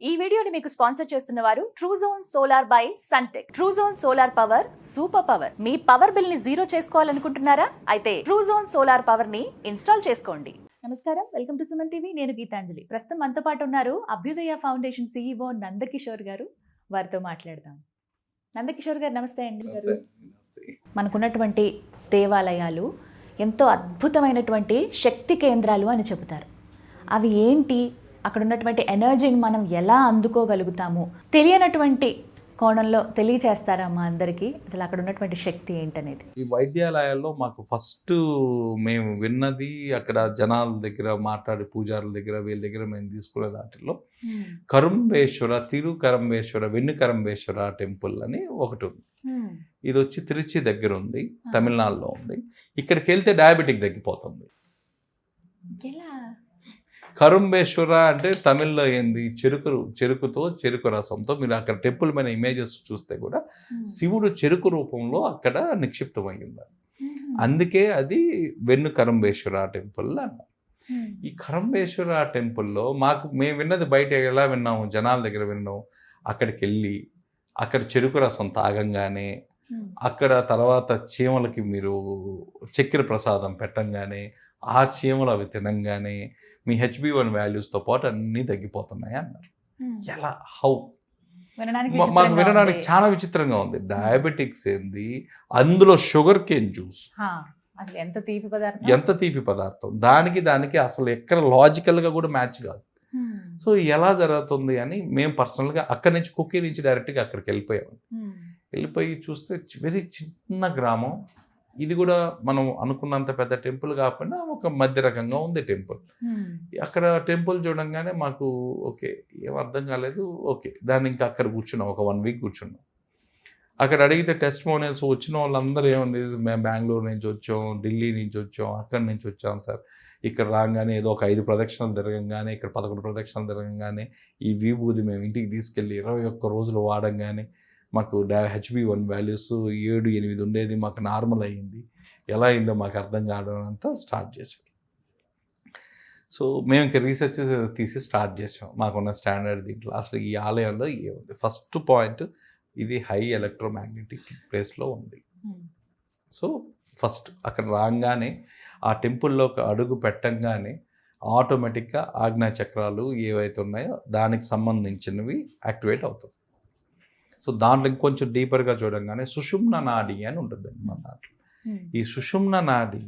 ఈ వీడియోని మీకు స్పాన్సర్ చేస్తున్న వారు Truzon solar by Suntech. Truzon solar power super power. మీ పవర్ బిల్ ని జీరో చేసుకోవాలనుకుంటున్నారా? అయితే ట్రూజోన్ సోలార్ పవర్ ని ఇన్స్టాల్ చేసుకోండి. నమస్కారం, వెల్కమ్ టు సుమన్ టీవీ. నేను గీతాంజలి. ప్రస్తుతం మనతో పాటు ఉన్నారు అభ్యుదయ ఫౌండేషన్ CEO నందకిషోర్ గారు. వారితో మాట్లాడదాం. నందకిషోర్ గారు నమస్తే అండి. గారు మనకున్నటువంటి దేవాలయాలు ఎంతో అద్భుతమైనటువంటి శక్తి కేంద్రాలు అని చెబుతారు. అవి ఏంటి, అక్కడ ఉన్నటువంటి ఎనర్జీని మనం ఎలా అందుకోగలుగుతాము, తెలియనటువంటి కోణంలో తెలియచేస్తారా మా అందరికీ? అసలు అక్కడ ఉన్నటువంటి శక్తి ఏంటనేది. ఈ వైద్యాలయాల్లో మాకు ఫస్ట్ మేము విన్నది, అక్కడ జనాల దగ్గర మాట్లాడే పూజారుల దగ్గర వీళ్ళ దగ్గర మేము తీసుకునే దాంట్లో కరుంబేశ్వర, తిరుకరంబేశ్వర, వెన్నుకరంబేశ్వర టెంపుల్ అని ఒకటి ఉంది. ఇది వచ్చి తిరుచి దగ్గర ఉంది, తమిళనాడులో ఉంది. ఇక్కడికి వెళ్తే డయాబెటిక్ తగ్గిపోతుంది. కరుంబేశ్వర అంటే తమిళ్లో ఏంది, చెరుకుతో చెరుకు రసంతో. మీరు అక్కడ టెంపుల్ పైన ఇమేజెస్ చూస్తే కూడా శివుడు చెరుకు రూపంలో అక్కడ నిక్షిప్తమైంది. అందుకే అది వెన్ను కరంబేశ్వర టెంపుల్ అన్నారు. ఈ కరంబేశ్వర టెంపుల్లో మేము విన్నది బయట ఎలా విన్నాము, జనాల దగ్గర విన్నాము. అక్కడికి వెళ్ళి అక్కడ చెరుకు రసం తాగంగానే, అక్కడ తర్వాత చీమలకి మీరు చక్కెర ప్రసాదం పెట్టంగానే, ఆ చీమలు అవి తినంగానే మీ HB1 వాల్యూస్తో పాటు అన్నీ తగ్గిపోతున్నాయి అన్నారు. ఎలా, హౌ? మాకు వినడానికి చాలా విచిత్రంగా ఉంది. డయాబెటిక్స్ ఏంది, అందులో షుగర్ కేన్ జ్యూస్, ఎంత తీపి పదార్థం, దానికి అసలు ఎక్కడ లాజికల్గా కూడా మ్యాచ్ కాదు. సో ఎలా జరుగుతుంది అని మేము పర్సనల్గా అక్కడి నుంచి కుక్కీ నుంచి డైరెక్ట్గా అక్కడికి వెళ్ళిపోయి చూస్తే వెరీ చిన్న గ్రామం. ఇది కూడా మనం అనుకున్నంత పెద్ద టెంపుల్ కాకుండా ఒక మధ్య రకంగా ఉంది టెంపుల్. అక్కడ టెంపుల్ చూడంగానే మాకు ఓకే, ఏం అర్థం కాలేదు. ఓకే, దాన్ని ఇంకా అక్కడ కూర్చున్నాం, ఒక 1 వీక్ కూర్చున్నాం. అక్కడ అడిగితే టెస్టిమోనియల్స్ వచ్చిన వాళ్ళందరూ ఏముంది, మేము బెంగళూరు నుంచి వచ్చాం, ఢిల్లీ నుంచి వచ్చాం, అక్కడి నుంచి వచ్చాం సార్. ఇక్కడ రాగానే ఏదో ఒక 5 ప్రదక్షిణలు తిరగంగానే, ఇక్కడ 11 ప్రదక్షిణలు తిరగంగానే, ఈ విభూది మేము ఇంటికి తీసుకెళ్ళి 21 రోజులు వాడంగానే మాకు HB1 వాల్యూస్ 7-8 ఉండేది, మాకు నార్మల్ అయ్యింది. ఎలా అయిందో మాకు అర్థం కావడం అంతా స్టార్ట్ చేసాం. సో మేము ఇంకా రీసెర్చ్ తీసి స్టార్ట్ చేసాం. మాకున్న స్టాండర్డ్ దీంట్లో అసలు ఈ ఆలయంలో ఏముంది. ఫస్ట్ పాయింట్, ఇది హై ఎలక్ట్రోమాగ్నెటిక్ ప్లేస్లో ఉంది. సో ఫస్ట్ అక్కడ రాగానే, ఆ టెంపుల్లోకి అడుగు పెట్టంగానే ఆటోమేటిక్గా ఆజ్ఞా చక్రాలు ఏవైతే ఉన్నాయో దానికి సంబంధించినవి యాక్టివేట్ అవుతాయి. సో దాంట్లో ఇంకొంచెం డీపర్గా చూడంగానే సుషుమ్న నాడి అని ఉంటుందండి మన దాంట్లో. ఈ సుషుమ్న నాడి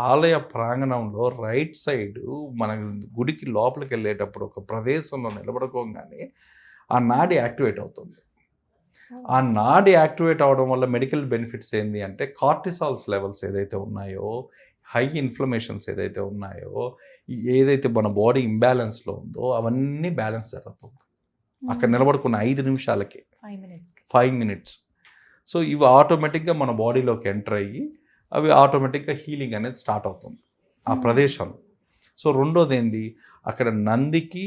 ఆలయ ప్రాంగణంలో రైట్ సైడ్ మన గుడికి లోపలికి వెళ్ళేటప్పుడు ఒక ప్రదేశంలో నిలబడుకోగానే ఆ నాడి యాక్టివేట్ అవుతుంది. ఆ నాడి యాక్టివేట్ అవడం వల్ల మెడికల్ బెనిఫిట్స్ ఏంటి అంటే, కార్టిసాల్స్ లెవెల్స్ ఏదైతే ఉన్నాయో, హై ఇన్ఫ్లమేషన్స్ ఏదైతే ఉన్నాయో, ఏదైతే మన బాడీ ఇంబ్యాలెన్స్లో ఉందో అవన్నీ బ్యాలెన్స్ జరుగుతుంది అక్కడ నిలబడుకున్న 5 నిమిషాలకి, 5 మినిట్స్. సో ఇవి ఆటోమేటిక్గా మన బాడీలోకి ఎంటర్ అయ్యి అవి ఆటోమేటిక్గా హీలింగ్ అనేది స్టార్ట్ అవుతుంది ఆ ప్రదేశంలో. సో రెండోది ఏంది, అక్కడ నందికి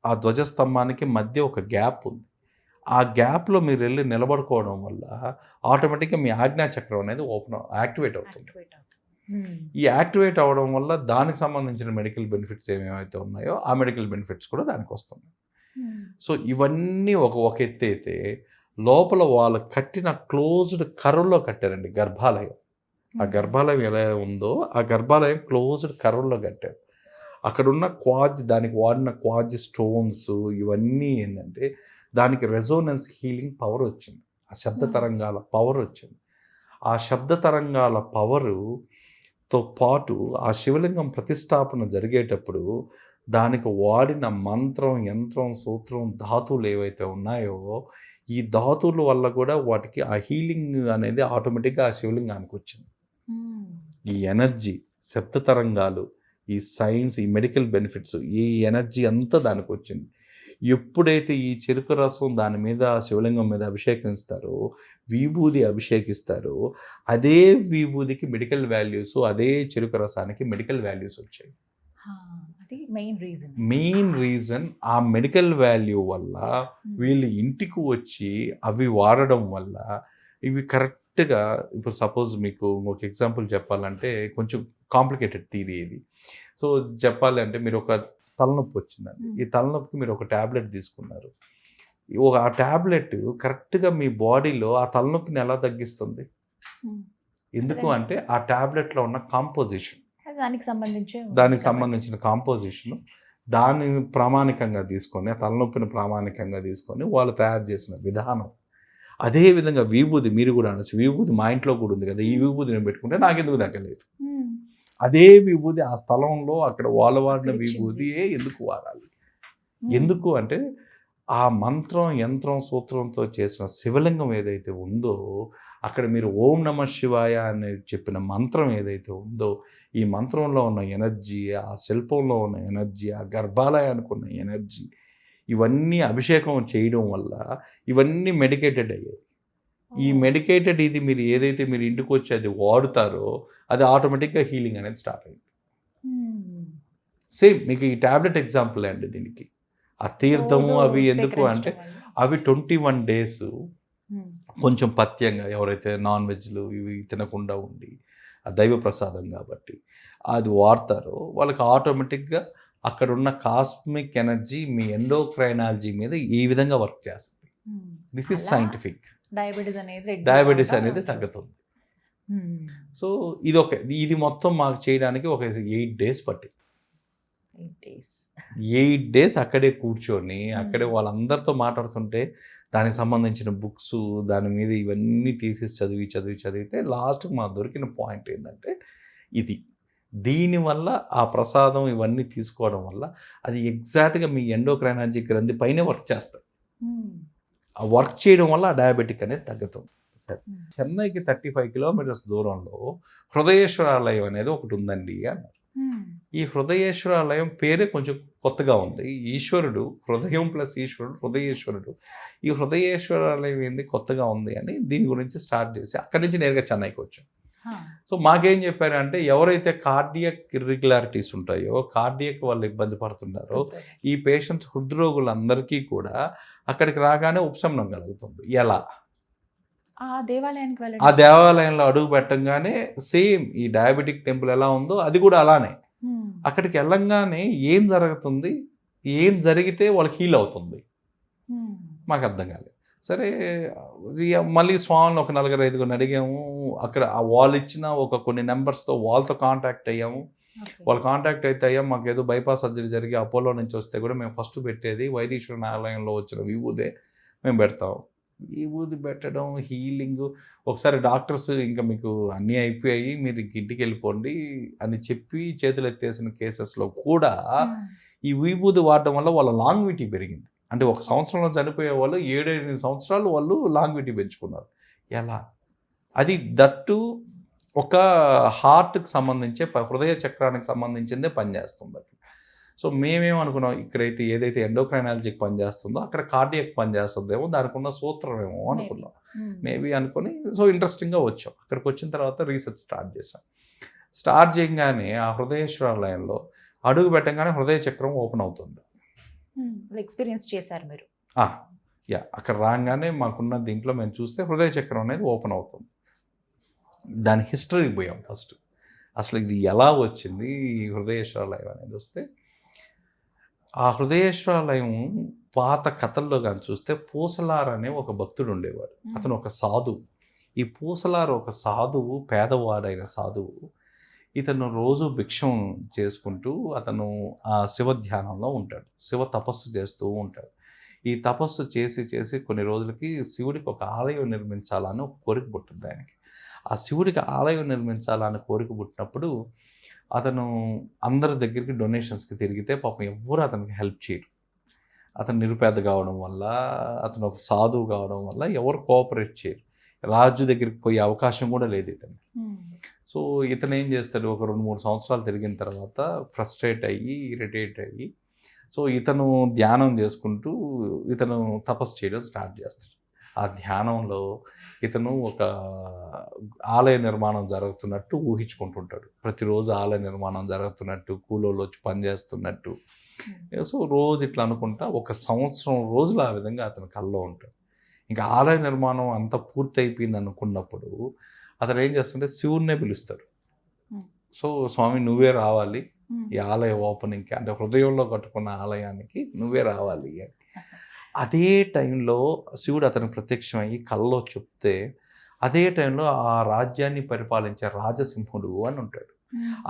ఆ ధ్వజస్తంభానికి మధ్య ఒక గ్యాప్ ఉంది. ఆ గ్యాప్లో మీరు వెళ్ళి నిలబడుకోవడం వల్ల ఆటోమేటిక్గా మీ ఆజ్ఞా చక్రం అనేది యాక్టివేట్ అవుతుంది. ఈ యాక్టివేట్ అవ్వడం వల్ల దానికి సంబంధించిన మెడికల్ బెనిఫిట్స్ ఏమేమైతే ఉన్నాయో ఆ మెడికల్ బెనిఫిట్స్ కూడా దానికి వస్తుంది. సో ఇవన్నీ ఒక ఎత్తి అయితే, లోపల వాళ్ళు కట్టిన క్లోజ్డ్ కర్వ్లో కట్టారండి గర్భాలయం. ఆ గర్భాలయం ఎలా ఉందో ఆ గర్భాలయం క్లోజ్డ్ కర్వ్లో కట్టారు. అక్కడున్న దానికి వాడిన క్వాజ్ స్టోన్స్ ఇవన్నీ ఏంటంటే, దానికి రెజోనెన్స్ హీలింగ్ పవర్ వచ్చింది. ఆ శబ్ద తరంగాల పవర్ వచ్చింది. ఆ శబ్ద తరంగాల పవరుతో పాటు ఆ శివలింగం ప్రతిష్టాపన జరిగేటప్పుడు దానికి వాడిన మంత్రం, యంత్రం, సూత్రం, ధాతువులు ఏవైతే ఉన్నాయో, ఈ ధాతువుల వల్ల కూడా వాటికి ఆ హీలింగ్ అనేది ఆటోమేటిక్గా ఆ శివలింగానికి వచ్చింది. ఈ ఎనర్జీ, శబ్ద తరంగాలు, ఈ సైన్స్, ఈ మెడికల్ బెనిఫిట్స్, ఈ ఎనర్జీ అంతా దానికి వచ్చింది. ఎప్పుడైతే ఈ చెరుకు రసం దాని మీద, శివలింగం మీద అభిషేకిస్తారో, విభూది అభిషేకిస్తారో, అదే విభూదికి మెడికల్ వాల్యూస్, అదే చెరుకు రసానికి మెడికల్ వాల్యూస్ వచ్చాయి. మెయిన్ రీజన్ ఆ మెడికల్ వాల్యూ వల్ల వీళ్ళు ఇంటికి వచ్చి అవి వాడడం వల్ల ఇవి కరెక్ట్గా. ఇప్పుడు సపోజ్ మీకు ఒక ఎగ్జాంపుల్ చెప్పాలంటే, కొంచెం కాంప్లికేటెడ్ థియరీ ఇది. సో చెప్పాలి అంటే, మీరు ఒక తలనొప్పి వచ్చిందండి. ఈ తలనొప్పికి మీరు ఒక టాబ్లెట్ తీసుకున్నారు. ఆ టాబ్లెట్ కరెక్ట్‌గా మీ బాడీలో ఆ తలనొప్పిని ఎలా తగ్గిస్తుంది? ఎందుకు అంటే ఆ టాబ్లెట్‌లో ఉన్న కాంపోజిషన్. దానికి సంబంధించిన కాంపోజిషన్ దాన్ని ప్రామాణికంగా తీసుకొని, ఆ తలనొప్పిని ప్రామాణికంగా తీసుకొని వాళ్ళు తయారు చేసిన విధానం. అదే విధంగా విభూది మీరు కూడా అనొచ్చు. విభూది మా ఇంట్లో కూడా ఉంది కదా! ఈ విభూది నేను పెట్టుకుంటే నాకెందుకు తగ్గలేదు? అదే విభూది ఆ స్థలంలో అక్కడ వాళ్ళు వాడిన విభూదియే ఎందుకు వాడాలి? ఎందుకు అంటే ఆ మంత్రం, యంత్రం, సూత్రంతో చేసిన శివలింగం ఏదైతే ఉందో అక్కడ మీరు ఓం నమః శివాయ అని చెప్పిన మంత్రం ఏదైతే ఉందో ఈ మంత్రంలో ఉన్న ఎనర్జీ, ఆ శిల్పంలో ఉన్న ఎనర్జీ, ఆ గర్భాలయానికి ఉన్న ఎనర్జీ ఇవన్నీ అభిషేకం చేయడం వల్ల ఇవన్నీ మెడికేటెడ్ అయ్యాయి. ఈ మెడికేటెడ్ ఇది మీరు ఏదైతే మీరు ఇంటికి వచ్చి అది వాడుతారో అది ఆటోమేటిక్గా హీలింగ్ అనేది స్టార్ట్ అయింది. సేమ్ మీకు ఈ టాబ్లెట్ ఎగ్జాంపుల్ అండి దీనికి. ఆ తీర్థము అవి ఎందుకు అంటే అవి 21 డేస్ కొంచెం పథ్యంగా ఎవరైతే నాన్ వెజ్లు ఇవి తినకుండా ఉండి ఆ దైవ ప్రసాదం కాబట్టి అది వాడతారో వాళ్ళకి ఆటోమేటిక్గా అక్కడున్న కాస్మిక్ ఎనర్జీ మీ ఎండోక్రైనాలజీ మీద ఈ విధంగా వర్క్ చేస్తుంది. This is scientific. డయాబెటీస్ అనేది తగ్గుతుంది. సో ఇది మొత్తం మాకు చేయడానికి ఒక 8 డేస్ పట్టింది. 8 డేస్ అక్కడే కూర్చొని అక్కడే వాళ్ళందరితో మాట్లాడుతుంటే దానికి సంబంధించిన బుక్స్ దాని మీద ఇవన్నీ తీసేసి చదివితే లాస్ట్కి మాకు దొరికిన పాయింట్ ఏంటంటే దీనివల్ల ఆ ప్రసాదం ఇవన్నీ తీసుకోవడం వల్ల అది ఎగ్జాక్ట్గా మీ ఎండోక్రైనాలజీ గ్రంథి పైనే వర్క్ చేస్తుంది. ఆ వర్క్ చేయడం వల్ల ఆ డయాబెటిక్ అనేది తగ్గుతుంది. చెన్నైకి 35 కిలోమీటర్స్ దూరంలో హృదయేశ్వరాలయం అనేది ఒకటి ఉందండి అన్నారు. ఈ హృదయేశ్వరాలయం పేరే కొంచెం కొత్తగా ఉంది. ఈశ్వరుడు హృదయం ప్లస్ ఈశ్వరుడు హృదయేశ్వరుడు. ఈ హృదయేశ్వరాలయం ఏంది కొత్తగా ఉంది అని దీని గురించి స్టార్ట్ చేసి అక్కడి నుంచి నేరుగా చెన్నైకి వచ్చాం. సో మాకేం చెప్పారంటే ఎవరైతే కార్డియక్ ఇర్రెగ్యులారిటీస్ ఉంటాయో కార్డియక్ వాళ్ళు ఇబ్బంది పడుతున్నారో ఈ పేషెంట్స్ హృద్రోగులందరికీ కూడా అక్కడికి రాగానే ఉపశమనం కలుగుతుంది. ఎలా? ఆ దేవాలయంలో అడుగు పెట్టంగానే సేమ్ ఈ డయాబెటిక్ టెంపుల్ ఎలా ఉందో అది కూడా అలానే. అక్కడికి వెళ్ళంగానే ఏం జరుగుతుంది, ఏం జరిగితే వాళ్ళకి హీల్ అవుతుంది మాకు అర్థం కాలేదు. సరే మళ్ళీ స్వామిని ఒక 4-5 అడిగాము. అక్కడ వాళ్ళు ఇచ్చిన కొన్ని నెంబర్స్తో వాళ్ళతో కాంటాక్ట్ అయ్యాము. వాళ్ళు కాంటాక్ట్ అయితే మాకు ఏదో బైపాస్ సర్జరీ జరిగి అపోలో నుంచి వస్తే కూడా మేము ఫస్ట్ పెట్టేది వైదీశ్వరుని ఆలయంలో వచ్చిన విభూదే మేము పెడతాం. విభూది పెట్టడం హీలింగ్. ఒకసారి డాక్టర్స్ ఇంకా మీకు అన్నీ అయిపోయాయి మీరు ఇంటికి వెళ్ళిపోండి అని చెప్పి చేతులు ఎత్తేసిన కేసెస్లో కూడా ఈ విభూది వాడడం వల్ల వాళ్ళ లాంగ్విటీ పెరిగింది. అంటే 1 సంవత్సరంలో చనిపోయే వాళ్ళు 7-8 సంవత్సరాలు వాళ్ళు లాంగ్విటీ పెంచుకున్నారు. ఎలా? అది దట్టు ఒక హార్ట్కి సంబంధించే హృదయ చక్రానికి సంబంధించిందే పనిచేస్తుంది. సో మేమేమనుకున్నాం ఇక్కడైతే ఏదైతే ఎండోక్రైనాలజీకి పనిచేస్తుందో అక్కడ కార్డియక్ పనిచేస్తుందేమో దానికి ఉన్న సూత్రమేమో అనుకున్నాం. మేబీ అనుకుని సో ఇంట్రెస్టింగ్గా వచ్చాం. అక్కడికి వచ్చిన తర్వాత రీసెర్చ్ స్టార్ట్ చేసాం. స్టార్ట్ చేయగానే ఆ హృదయేశ్వరాలయంలో అడుగు పెట్టగానే హృదయ చక్రం ఓపెన్ అవుతుంది. ఎక్స్పీరియన్స్ చేశారు మీరు? అక్కడ రాగానే మాకున్న దీంట్లో మేము చూస్తే హృదయ చక్రం అనేది ఓపెన్ అవుతుంది. దాని హిస్టరీకి పోయాం ఫస్ట్. అసలు ఇది ఎలా వచ్చింది ఈ హృదయేశ్వరాలయం అనేది వస్తే ఆ హృదయేశ్వరాలయం పాత కథల్లో కానీ చూస్తే పూసలార్ అనే ఒక భక్తుడు ఉండేవాడు. అతను ఒక సాధువు. ఈ పూసలార్ ఒక సాధువు, పేదవాడైన సాధువు. ఇతను రోజు భిక్షం చేసుకుంటూ అతను ఆ శివ ధ్యానంలో ఉంటాడు. శివ తపస్సు చేస్తూ ఉంటాడు. ఈ తపస్సు చేసి కొన్ని రోజులకి శివుడికి ఒక ఆలయం నిర్మించాలని ఒక కోరిక పుట్టింది ఆయనకి. ఆ శివుడికి ఆలయం నిర్మించాలని కోరిక పుట్టినప్పుడు అతను అందరి దగ్గరికి డొనేషన్స్కి తిరిగితే పాపం ఎవ్వరూ అతనికి హెల్ప్ చేయరు. అతను నిరుపేద కావడం వల్ల, అతను ఒక సాధువు కావడం వల్ల ఎవరు కోఆపరేట్ చేయరు. రాజు దగ్గరికి పోయే అవకాశం కూడా లేదు ఇతనికి. సో ఇతను ఏం చేస్తాడు, ఒక 2-3 సంవత్సరాలు తిరిగిన తర్వాత ఫ్రస్ట్రేట్ అయ్యి ఇరిటేట్ అయ్యి సో ఇతను ధ్యానం చేసుకుంటూ ఇతను తపస్సు చేయడం స్టార్ట్ చేస్తాడు. ఆ ధ్యానంలో ఇతను ఒక ఆలయ నిర్మాణం జరుగుతున్నట్టు ఊహించుకుంటుంటాడు. ప్రతిరోజు ఆలయ నిర్మాణం జరుగుతున్నట్టు, కూలోళ్ళు వచ్చి పనిచేస్తున్నట్టు. సో రోజు ఇట్లా అనుకుంటా 1 సంవత్సరం రోజులు ఆ విధంగా అతను కల్లో ఉంటాడు. ఇంకా ఆలయ నిర్మాణం అంతా పూర్తి అయిపోయింది అనుకున్నప్పుడు అతను ఏం చేస్తుంటే శివుడినే పిలుస్తాడు. సో స్వామి నువ్వే రావాలి, ఈ ఆలయ ఓపెనింగ్కి, అంటే హృదయంలో కట్టుకున్న ఆలయానికి నువ్వే రావాలి అని. అదే టైంలో శివుడు అతనికి ప్రత్యక్షమయ్యి కల్లో చెప్తే, అదే టైంలో ఆ రాజ్యాన్ని పరిపాలించే రాజసింహుడు అని ఉంటాడు.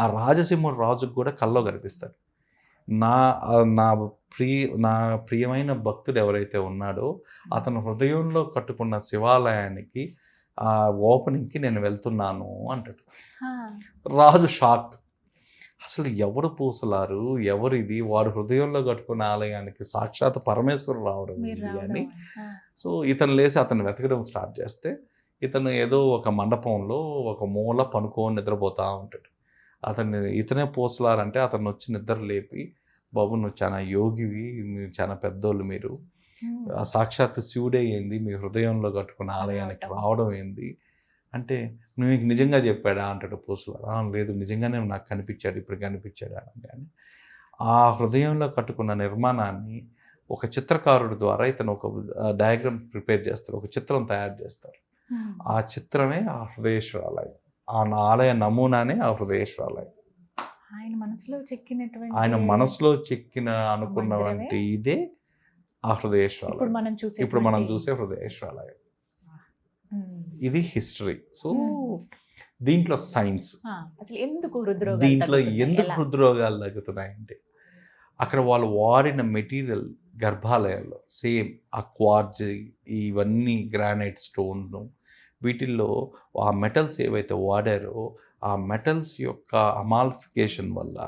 ఆ రాజసింహుడు రాజుకు కూడా కల్లో కనిపిస్తాడు. నా నా నా ప్రియమైన భక్తుడు ఎవరైతే ఉన్నాడో అతను హృదయంలో కట్టుకున్న శివాలయానికి ఆ ఓపెనింగ్కి నేను వెళ్తున్నాను అంటాడు. రాజు షాక్. అసలు ఎవరు పూసలారు, ఎవరు ఇది, వాడు హృదయంలో కట్టుకున్న ఆలయానికి సాక్షాత్ పరమేశ్వరుడు రావడం ఏంటి అని. సో ఇతను లేచి అతను వెతకడం స్టార్ట్ చేస్తే, ఇతను ఏదో ఒక మండపంలో ఒక మూల పనుకొని నిద్రపోతూ ఉంటాడు. ఇతనే పూసలారంటే అతను వచ్చి నిద్ర లేపి, బాబు నువ్వు చాలా యోగివి, మీరు చాలా పెద్దోళ్ళు, మీరు ఆ సాక్షాత్ శివుడే ఏంది మీ హృదయంలో కట్టుకున్న ఆలయానికి రావడం ఏంది అంటే, నువ్వు నీకు నిజంగా చెప్పాడా అంటాడు పూసలారు. లేదు, నిజంగానే నాకు కనిపించాడు, ఇప్పుడు కనిపించాడా అని. ఆ హృదయంలో కట్టుకున్న నిర్మాణాన్ని ఒక చిత్రకారుడి ద్వారా ఇతను ఒక డయాగ్రామ్ ప్రిపేర్ చేస్తారు, ఒక చిత్రం తయారు చేస్తారు. ఆ చిత్రమే ఆ హృదయేశ్వరాలయం, ఆ ఆలయ నమూనానే ఆ హృదయేశ్వరాలయం. ఆయన మనసులో చెక్కిన అనుకున్నవంటి ఇదే ఆ హృదయేశ్వరాలయం. ఇప్పుడు మనం చూసే హృదయేశ్వరాలయం. ఇది హిస్టరీ. సో దీంట్లో సైన్స్, దీంట్లో ఎందుకు హృద్రోగాలు తగ్గుతున్నాయంటే, అక్కడ వాళ్ళు వాడిన మెటీరియల్ గర్భాలయాల్లో సేమ్ ఆ క్వార్ట్జ్, ఇవన్నీ గ్రానైట్ స్టోన్లు, వీటిల్లో ఆ మెటల్స్ ఏవైతే వాడారో ఆ మెటల్స్ యొక్క అమాల్ఫికేషన్ వల్ల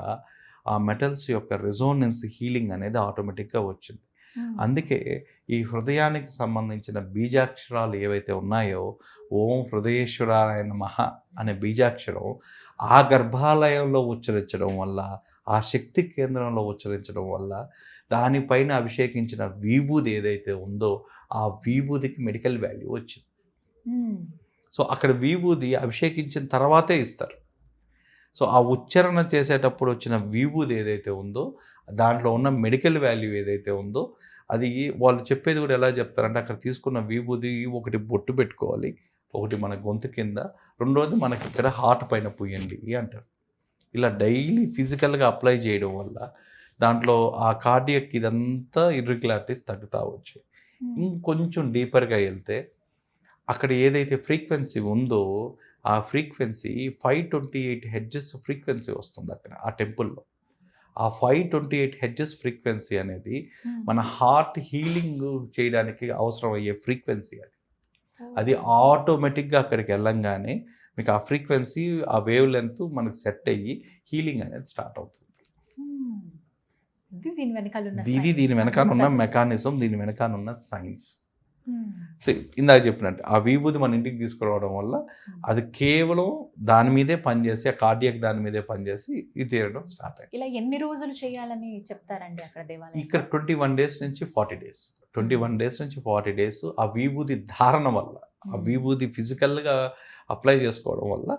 ఆ మెటల్స్ యొక్క రెజోనెన్స్ హీలింగ్ అనేది ఆటోమేటిక్గా వచ్చింది. అందుకే ఈ హృదయానికి సంబంధించిన బీజాక్షరాలు ఏవైతే ఉన్నాయో, ఓం హృదయేశ్వరాయ నమః అనే బీజాక్షరం ఆ గర్భాలయంలో ఉచ్చరించడం వల్ల, ఆ శక్తి కేంద్రంలో ఉచ్చరించడం వల్ల, దానిపైన అభిషేకించిన విభూది ఏదైతే ఉందో ఆ విభూదికి మెడికల్ వాల్యూ వచ్చింది. సో అక్కడ విభూది అభిషేకించిన తర్వాతే ఇస్తారు. సో ఆ ఉచ్చారణ చేసేటప్పుడు వచ్చిన విభూది ఏదైతే ఉందో, దాంట్లో ఉన్న మెడికల్ వాల్యూ ఏదైతే ఉందో, అది వాళ్ళు చెప్పేది కూడా ఎలా చెప్తారంటే, అక్కడ తీసుకున్న విభూది ఒకటి బొట్టు పెట్టుకోవాలి, ఒకటి మన గొంతు కింద, రెండోది మనకి ఇక్కడ హార్ట్ పైన పూయండి అంటారు. ఇలా డైలీ ఫిజికల్గా అప్లై చేయడం వల్ల దాంట్లో ఆ కార్డియక్ ఇదంతా ఇర్రెగ్యులారిటీస్ తగ్గుతూ వచ్చాయి. ఇంకొంచెం డీపర్గా వెళ్తే అక్కడ ఏదైతే ఫ్రీక్వెన్సీ ఉందో ఆ ఫ్రీక్వెన్సీ 528 హెడ్జెస్ ఫ్రీక్వెన్సీ వస్తుంది అక్కడ ఆ టెంపుల్లో. ఆ 528 హెడ్జెస్ ఫ్రీక్వెన్సీ అనేది మన హార్ట్ హీలింగ్ చేయడానికి అవసరం అయ్యే ఫ్రీక్వెన్సీ. అది ఆటోమేటిక్గా అక్కడికి వెళ్ళంగానే మీకు ఆ ఫ్రీక్వెన్సీ, ఆ వేవ్ లెంత్ మనకు సెట్ అయ్యి హీలింగ్ అనేది స్టార్ట్ అవుతుంది. దీని వెనకాల ఉన్న మెకానిజం, దీని వెనకాల ఉన్న సైన్స్. సో ఇందాక చెప్పినట్టు ఆ విభూది మన ఇంటికి తీసుకురావడం వల్ల అది కేవలం దాని మీదే పనిచేసి, ఆ కార్డియక్ దాని మీదే పనిచేసి ఇది తీరడం స్టార్ట్ అయ్యింది. ఇలా ఎన్ని రోజులు చేయాలని చెప్తారండి అక్కడ దేవాలయం? ఇక్కడ 21 డేస్ నుంచి 40 డేస్, 21 డేస్ నుంచి 40 డేస్ ఆ విభూది ధారణ వల్ల, ఆ విభూది ఫిజికల్గా అప్లై చేసుకోవడం వల్ల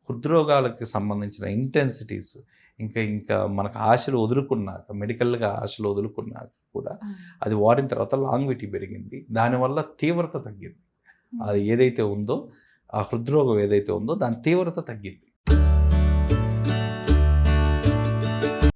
హృద్రోగాలకి సంబంధించిన ఇంటెన్సిటీస్, ఇంకా మనకు ఆశలు వదులుకున్నాక, మెడికల్గా ఆశలు వదులుకున్నాక కూడా అది వాడిన తర్వాత లాంగ్విటీ పెరిగింది, దానివల్ల తీవ్రత తగ్గింది. అది ఏదైతే ఉందో, ఆ హృద్రోగం ఏదైతే ఉందో దాని తీవ్రత తగ్గింది.